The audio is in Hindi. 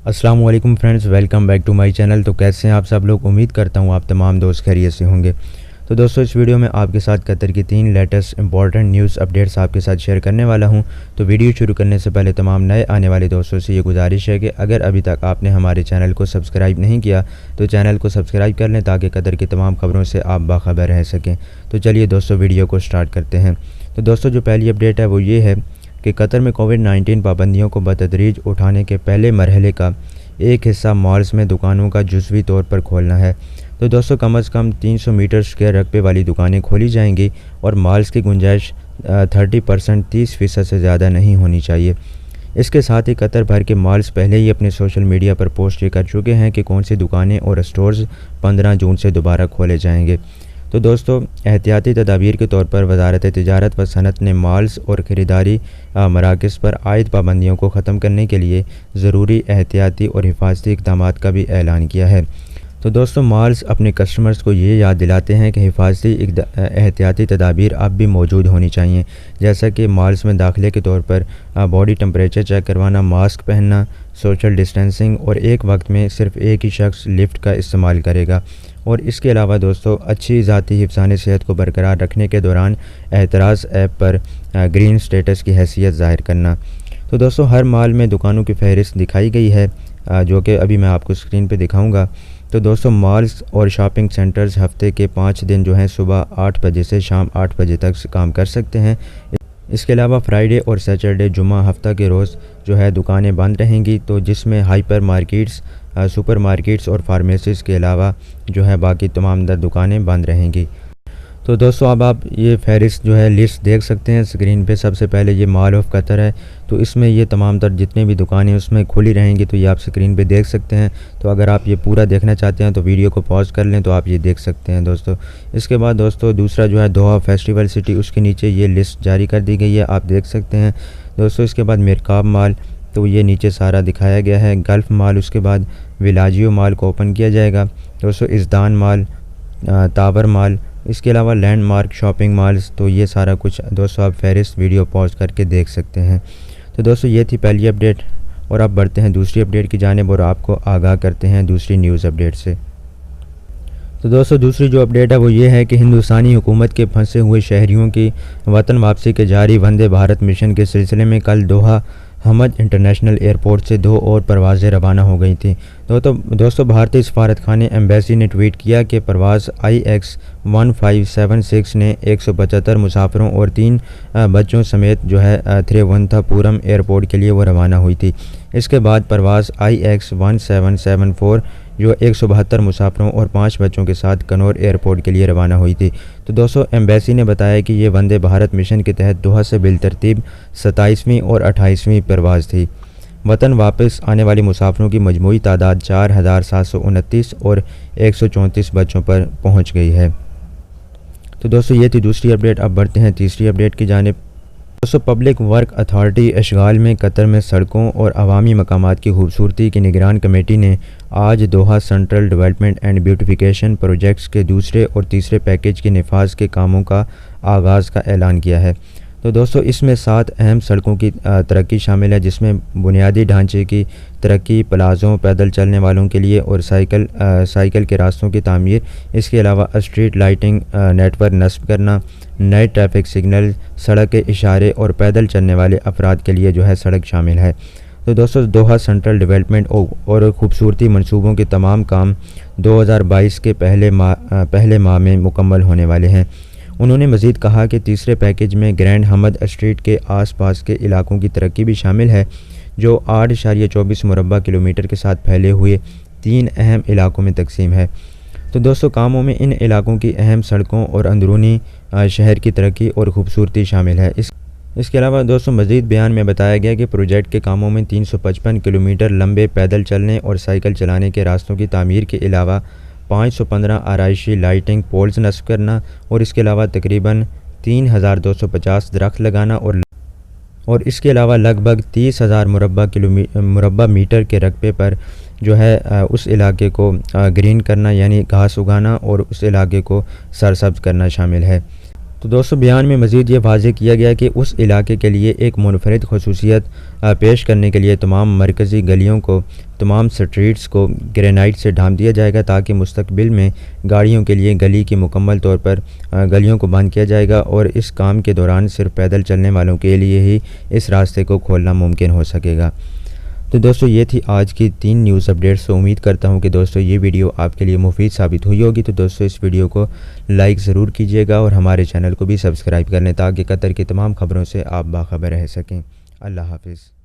अस्सलाम वालेकुम friends, welcome back to my channel. तो कैसे हैं आप सब लोग? उम्मीद करता हूं आप तमाम दोस्त खैरियत से होंगे। तो दोस्तों, इस वीडियो में आपके साथ कतर की 3 लेटेस्ट इंपॉर्टेंट न्यूज़ अपडेट्स आपके साथ शेयर करने वाला हूं। तो वीडियो शुरू करने से पहले तमाम नए आने वाले दोस्तों से ये गुजारिश है कि अगर अभी तक आपने हमारे चैनल को सब्सक्राइब नहीं किया तो चैनल को सब्सक्राइब कर लें ताकि कतर की तमाम खबरों से आप बाखबर रह सकें। तो चलिए दोस्तों, वीडियो को स्टार्ट करते हैं। तो दोस्तों, जो पहली अपडेट है वो ये है कि कतर में कोविड-19 पाबंदियों को बतदरीज उठाने के पहले मरहले का एक हिस्सा मॉल्स में दुकानों का जुज़वी तौर पर खोलना है। तो दोस्तों, कम से कम 300 मीटर स्क्वायर रकबे वाली दुकानें खोली जाएंगी और मॉल्स की गुंजाइश 30% 30% से ज़्यादा नहीं होनी चाहिए। इसके साथ ही कतर भर के मॉल्स पहले ही अपने सोशल मीडिया पर पोस्ट कर चुके हैं कि कौन सी दुकानें और स्टोर्स 15 जून से दोबारा खोले जाएंगे। तो दोस्तों, एहतियाती तदाबीर के तौर पर वजारत तिजारत व सनत ने मॉल्स और ख़रीदारी मराकज़ पर आयद पाबंदियों को ख़त्म करने के लिए ज़रूरी एहतियाती और हिफाजती इक़दामात का भी ऐलान किया है। तो दोस्तों, मॉल्स अपने कस्टमर्स को ये याद दिलाते हैं कि हिफाजती एहतियाती तदाबीर अब भी मौजूद होनी चाहिए, जैसा कि मॉल्स में दाखिले के तौर पर बॉडी टेम्परेचर चेक करवाना, मास्क पहनना, सोशल डिस्टेंसिंग और एक वक्त में सिर्फ एक ही शख्स लिफ्ट का इस्तेमाल करेगा। और इसके अलावा दोस्तों, अच्छी ज़ाती हिफ्ज़ान सेहत को बरकरार रखने के दौरान एतराज़ ऐप पर ग्रीन स्टेटस की हैसियत ज़ाहिर करना। तो दोस्तों, हर मॉल में दुकानों की फ़हरिस्त दिखाई गई है, जो कि अभी मैं आपको स्क्रीन पे दिखाऊंगा। तो दोस्तों, मॉल्स और शॉपिंग सेंटर्स हफ्ते के 5 दिन जो हैं सुबह 8 बजे से शाम 8 बजे तक काम कर सकते हैं। इसके अलावा फ्राइडे और सैटरडे जुम्मा हफ्ता के रोज़ जो है दुकानें बंद रहेंगी, तो जिसमें हाइपर मार्केट्स, सुपर मार्केट्स और फार्मेसीज़ के अलावा जो है बाकी तमाम दुकानें बंद रहेंगी। तो दोस्तों, अब आप ये फहरिस्त जो है लिस्ट देख सकते हैं स्क्रीन पे। सबसे पहले ये मॉल ऑफ कतर है, तो इसमें ये तमाम तर जितने भी दुकानें उसमें खुली रहेंगी, तो ये आप स्क्रीन पे देख सकते हैं। तो अगर आप ये पूरा देखना चाहते हैं तो वीडियो को पॉज कर लें, तो आप ये देख सकते हैं दोस्तों। इसके बाद दोस्तों, दूसरा जो है दोहा फेस्टिवल सिटी, उसके नीचे ये लिस्ट जारी कर दी गई है, आप देख सकते हैं दोस्तों। इसके बाद मिरकाब मॉल, तो ये नीचे सारा दिखाया गया है। गल्फ़ मॉल, उसके बाद विलाजियो मॉल को ओपन किया जाएगा दोस्तों। इज़दान मॉल, टावर मॉल, इसके अलावा लैंडमार्क शॉपिंग मॉल्स। तो ये सारा कुछ दोस्तों आप फहरिस्त वीडियो पॉज करके देख सकते हैं। तो दोस्तों, ये थी पहली अपडेट और अब बढ़ते हैं दूसरी अपडेट की जानिब और आपको आगाह करते हैं दूसरी न्यूज़ अपडेट से। तो दोस्तों, दूसरी जो अपडेट है वो ये है कि हिंदुस्तानी हुकूमत के फंसे हुए शहरियों की वतन वापसी के जारी वंदे भारत मिशन के सिलसिले में कल दोहा हमद इंटरनेशनल एयरपोर्ट से 2 और परवाज़ें रवाना हो गई थी। दोस्तों, भारतीय सफारतखाने एम्बेसी ने ट्वीट किया कि परवाज़ IX-1576 ने 175 मुसाफिरों और 3 बच्चों समेत जो है थिरुवनंतपुरम एयरपोर्ट के लिए वो रवाना हुई थी। इसके बाद परवाज़ IX-1774 जो 172 मुसाफिरों और 5 बच्चों के साथ कनौर एयरपोर्ट के लिए रवाना हुई थी। तो दोस्तों, एम्बेसी ने बताया कि ये वंदे भारत मिशन के तहत दोहा से बिलतरतीब 27वीं और 28वीं परवाज़ थी। वतन वापस आने वाले मुसाफिरों की मजमूई तादाद 4729 और 134 बच्चों पर पहुँच गई है। तो दोस्तों, ये थी दूसरी अपडेट। अब बढ़ते हैं तीसरी अपडेट की जानिब। दोस्तों, पब्लिक वर्क अथॉरिटी अशगाल में कतर में सड़कों और अवामी मकामात की खूबसूरती की निगरान कमेटी ने आज Doha central development and beautification projects के दूसरे और तीसरे पैकेज के नफाज के कामों का आगाज़ का ऐलान किया है। तो दोस्तों, इसमें 7 अहम सड़कों की तरक्की शामिल है, जिसमें बुनियादी ढांचे की तरक्की, प्लाज़ों, पैदल चलने वालों के लिए और साइकिल के रास्तों की तामीर। इसके अलावा स्ट्रीट लाइटिंग नेटवर्क नस्ब करना, नए ट्रैफिक सिग्नल, सड़क के इशारे और पैदल चलने वाले अफराद के लिए जो है सड़क शामिल है। तो दोस्तों, दोहा सेंट्रल डेवलपमेंट और खूबसूरती मंसूबों के तमाम काम 2022 के पहले माह में मुकम्मल होने वाले हैं। उन्होंने मज़ीद कहा कि तीसरे पैकेज में ग्रैंड हमद स्ट्रीट के आसपास के इलाकों की तरक्की भी शामिल है, जो 8.24 मुरबा किलोमीटर के साथ फैले हुए 3 अहम इलाकों में तकसीम है। तो दोस्तों, कामों में इन इलाकों की अहम सड़कों और अंदरूनी शहर की तरक्की और खूबसूरती शामिल है। इसके अलावा दोस्तों, मज़ीद बयान में बताया गया कि प्रोजेक्ट के कामों में 355 किलोमीटर लंबे पैदल चलने और साइकिल चलाने के रास्तों की तामीर के अलावा 515 आराइशी लाइटिंग पोल्स नस्ब करना और इसके अलावा तकरीबन 3250 दरख्त लगाना और इसके अलावा लगभग 30,000 मुरबा मीटर के रकबे पर जो है उस इलाके को ग्रीन करना यानी घास उगाना और उस इलाके को सरसब्ज करना शामिल है। तो दोस्तों बयान में मज़ीद ये वाज़ेह किया गया कि उस इलाके के लिए एक मुनफरद खसूसियत पेश करने के लिए तमाम मरकज़ी गलियों को, तमाम स्ट्रीट्स को ग्रेनाइट से ढांप दिया जाएगा, ताकि मुस्तकबिल में गाड़ियों के लिए गली की मुकम्मल तौर पर गलियों को बंद किया जाएगा और इस काम के दौरान सिर्फ पैदल चलने वालों के लिए ही इस रास्ते को खोलना मुमकिन हो सकेगा। तो दोस्तों ये थी आज की 3 न्यूज़ अपडेट्स। तो उम्मीद करता हूँ कि दोस्तों ये वीडियो आपके लिए मुफीद साबित हुई होगी। तो दोस्तों इस वीडियो को लाइक ज़रूर कीजिएगा और हमारे चैनल को भी सब्सक्राइब कर लें, ताकि कतर की तमाम ख़बरों से आप बाखबर रह सकें। अल्लाह हाफ़िज़।